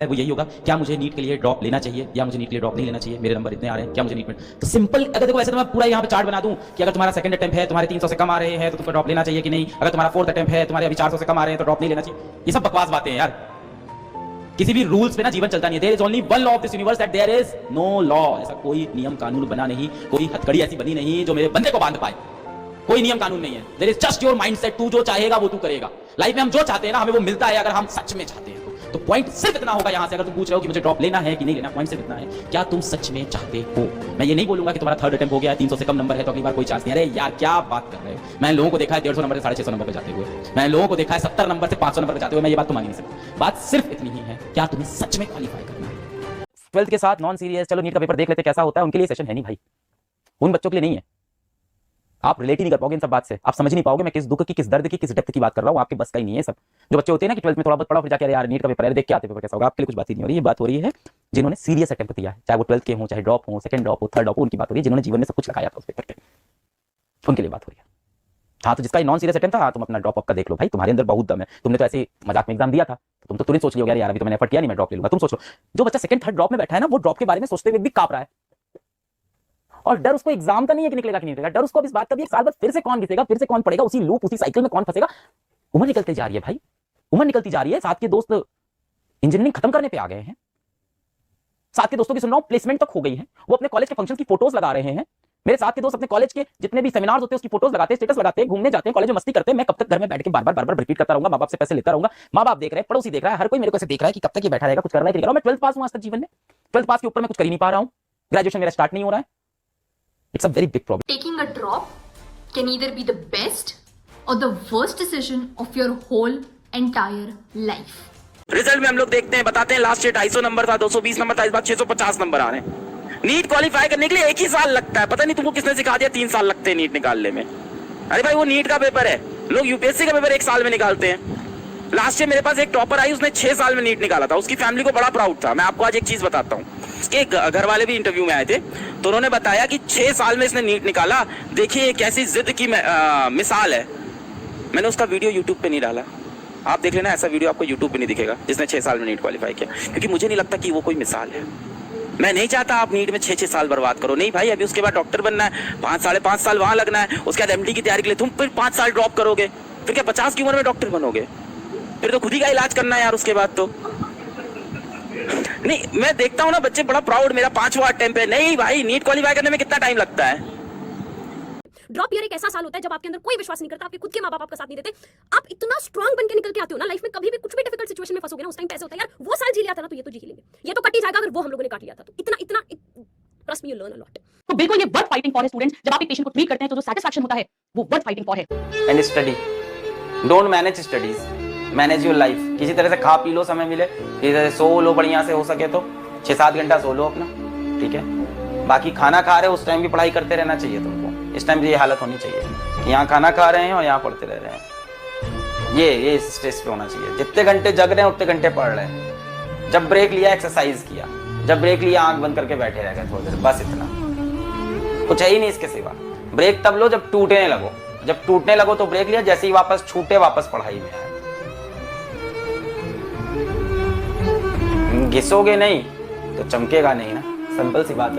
वो यही होगा, क्या मुझे नीट के लिए ड्रॉप लेना चाहिए या मुझे नीट के लिए ड्रॉप नहीं लेना चाहिए, मेरे नंबर इतने आ रहे हैं, क्या मुझे नीट में। तो सिंपल, अगर देखो ऐसे तो मैं पूरा यहाँ पे चार्ट बना दूं कि अगर तुम्हारा सेकंड अटेम्प्ट है, तुम्हारे 300 से कम आ रहे हैं तो तुमको ड्रॉप लेना चाहिए कि नहीं, अगर तुम्हारा फोर्थ अटेम्प्ट है, तुम्हारे अभी 400 से कम आ रहे हैं तो ड्रॉप नहीं लेना चाहिए। ये सब बकवास बातें हैं यार। किसी भी रूल्स पे ना जीवन चलता नहीं है। There is only one law of this universe, that there is no law. ऐसा कोई नियम कानून बना नहीं, कोई हथकड़ी ऐसी बनी नहीं जो मेरे बंदे को बांध पाए। कोई नियम कानून नहीं है। There is just your mindset. तू जो चाहेगा वो तू करेगा। लाइफ में हम जो चाहते हैं ना, हमें वो मिलता है अगर हम सच में चाहते हैं। तो पॉइंट सिर्फ इतना होगा यहां से, अगर तुम पूछ रहे हो कि मुझे ड्रॉप लेना है कि नहीं लेना, पॉइंट सिर्फ इतना है, क्या तुम सच में चाहते हो। मैं ये नहीं बोलूंगा कि तुम्हारा थर्ड अटेम्प्ट हो गया है, 300 से कम नंबर है तो अगली बार कोई चांस नहीं। अरे यार क्या बात कर रहे हो। मैंने लोगों को देखा है 150 नंबर से 650 नंबर पे जाते हुए, मैंने लोगों को देखा है 70 नंबर से 500 नंबर पे जाते हुए। मैं ये बात तो मान ही नहीं सकता। बात सिर्फ इतनी ही है, क्या तुम्हें सच में क्वालिफाई करना है। 12th के साथ नॉन सीरियस, चलो नीट का पेपर देख लेते कैसा होता है, उनके लिए सेशन है नहीं भाई, उन बच्चों के लिए नहीं है। आप रिलेट ही नहीं कर पाओगे इन सब बात से, आप समझ नहीं पाओगे मैं किस दुख की, किस दर्द की, किस डेप्थ की बात कर रहा हूं। आपके बस का ही नहीं है सब। जो बच्चे होते हैं ना कि 12th में थोड़ा बहुत पढ़ा फिर जाके अरे यार नीट का पेपर है, देख के आते पेपर कैसा होगा, आपके लिए कुछ बात ही नहीं हो रही है। बात हो रही है जिन्होंने सीरियस अटेम्प्ट दिया है, चाहे वो 12th के हो, चाहे ड्रॉप हो, सेकंड ड्रॉप हो, थर्ड ड्रॉप हो, उनकी बात हो रही है। जिन्होंने जीवन में सब कुछ लगाया था उस पेपर पे, उनके लिए बात हो रही है। हाँ, तो जिसका नॉन सीरियस अटेम्प्ट था, हाँ तुम अपना ड्रॉप अप का देख लो भाई, तुम्हारे अंदर बहुत दम है। तुमने तो ऐसे मजाक में एग्जाम दिया था तो तुम तो तुरंत सोच लियो यार अभी तो मैंने एफर्ट किया नहीं, मैं ड्रॉप ले लूंगा। तुम सोच लो, जो बच्चा सेकंड थर्ड ड्रॉप में बैठा है ना, वो ड्रॉप के बारे में सोचते हुए भी कांप रहा है। और डर उसको एग्जाम का नहीं है कि निकलेगा कि नहीं निकलेगा, डर उसको इस बात का भी एक साल बाद फिर से कौन घिसेगा, फिर से कौन पड़ेगा, उसी लूप उसी साइकिल में कौन फंसेगा। उम्र निकलती जा रही है भाई, उम्र निकलती जा रही है। साथ के दोस्त इंजीनियरिंग खत्म करने पे आ गए हैं, साथ के दोस्तों की सुन रहा हूं प्लेसमेंट तक हो गई है, वो अपने कॉलेज के फंक्शन की फोटोज लगा रहे हैं। मेरे साथ के दोस्त अपने कॉलेज के जितने भी सेमिनार्स होते हैं उसकी फोटोज लगाते हैं, स्टेटस लगाते हैं, घूमने जाते हैं, कॉलेज में मस्ती करते हैं। मैं कब तक घर में बैठ के बार बार रिपीट करता रहूंगा, मां बाप से पैसे लेता रहूंगा, मां बाप देख रहे हैं, पड़ोसी देख रहा है, हर कोई मेरे को ऐसे देख रहा है कि कब तक ये बैठा रहेगा, कुछ करना है कि नहीं। मैं 12th पास हूं आज तक जीवन में, 12th पास के ऊपर मैं कुछ कर ही नहीं पा रहा हूं, ग्रेजुएशन मेरा स्टार्ट नहीं हो रहा है। It's a very big problem. Taking a drop can either be the best or the worst decision of your whole entire life. Result में हम लोग देखते हैं, बताते हैं लास्ट ईयर 250 नंबर था, 220 नंबर था, इस बार 650 नंबर आ रहे हैं। नीट क्वालिफाई करने के लिए 1 ही साल लगता है। पता नहीं तुमको किसने सिखा दिया 3 साल लगते हैं नीट निकालने में। अरे भाई वो नीट का पेपर है, लोग यूपीएससी का पेपर 1 साल में निकालते हैं। लास्ट ईयर मेरे पास एक टॉपर आई, उसने 6 साल में नीट निकाला था, उसकी फैमिली को बड़ा प्राउड था। मैं आपको आज एक चीज बताता हूँ, उसके घर वाले भी इंटरव्यू में आए थे तो उन्होंने बताया कि 6 साल में इसने नीट निकाला। देखिए कैसी जिद की मिसाल है। मैंने उसका वीडियो यूट्यूब पे नहीं डाला, आप देख लेना, ऐसा वीडियो आपको यूट्यूब पे नहीं दिखेगा जिसने 6 साल में नीट क्वालिफाई किया, क्योंकि मुझे नहीं लगता कि वो कोई मिसाल है। मैं नहीं चाहता आप नीट में 6-6 साल बर्बाद करो। नहीं भाई, अभी उसके बाद डॉक्टर बनना है, 5-5.5 साल वहां लगना है, उसके बाद एमडी की तैयारी के लिए तुम फिर 5 साल ड्रॉप करोगे, फिर क्या 50 की उम्र में डॉक्टर बनोगे? फिर तो खुद ही का इलाज करना है यार उसके बाद तो। नहीं, मैं देखता हूँ ना बच्चे बड़ा प्राउड, मेरा 5वां अटेम्प्ट है। नहीं भाई, नीट क्वालिफाई करने में कितना टाइम लगता है? ड्रॉप ईयर एक ऐसा साल होता है जब आपके अंदर कोई विश्वास नहीं करता, आपके खुद के माँ बाप आपका साथ नहीं देते, आप इतना स्ट्रांग बन के निकल के आते हो ना लाइफ में, कभी भी कुछ भी डिफिकल्ट सिचुएशन में फंसोगे ना, उस टाइम पैसे होता है यार, वो साल जी लिया था ना तो ये तो जी लेंगे, ये तो कट ही जाएगा अगर वो हम लोगों ने काट लिया था। तो इतना trust me, you learn a lot. तो बिल्कुल ये वर्थ फाइटिंग फॉर है स्टूडेंट्स। जब आप एक पेशेंट को ट्रीट करते हैं तो जो सेटिस्फैक्शन होता है वो वर्थ फाइटिंग फॉर है। And study, don't manage studies, manage your life. किसी तरह से खा पी लो, समय मिले, किसी तरह से सो लो, बढ़िया से हो सके तो 6-7 घंटा सो लो अपना, ठीक है। बाकी खाना खा रहे हो उस टाइम भी पढ़ाई करते रहना चाहिए तुमको। इस टाइम ये हालत होनी चाहिए कि यहाँ खाना खा रहे हैं और यहाँ पढ़ते रह रहे हैं। ये स्ट्रेस पे होना चाहिए। जितने घंटे जग रहे हैं उतने घंटे पढ़ रहे हैं। जब ब्रेक लिया एक्सरसाइज किया, जब ब्रेक लिया आंख बंद करके बैठे रह गए थोड़ी देर, बस इतना, कुछ है ही नहीं इसके सिवा। ब्रेक तब लो जब टूटने लगो, जब टूटने लगो तो ब्रेक लिया, जैसे ही वापस छूटे वापस पढ़ाई में आए। घिसोगे नहीं तो चमकेगा नहीं ना, सिंपल सी बात है।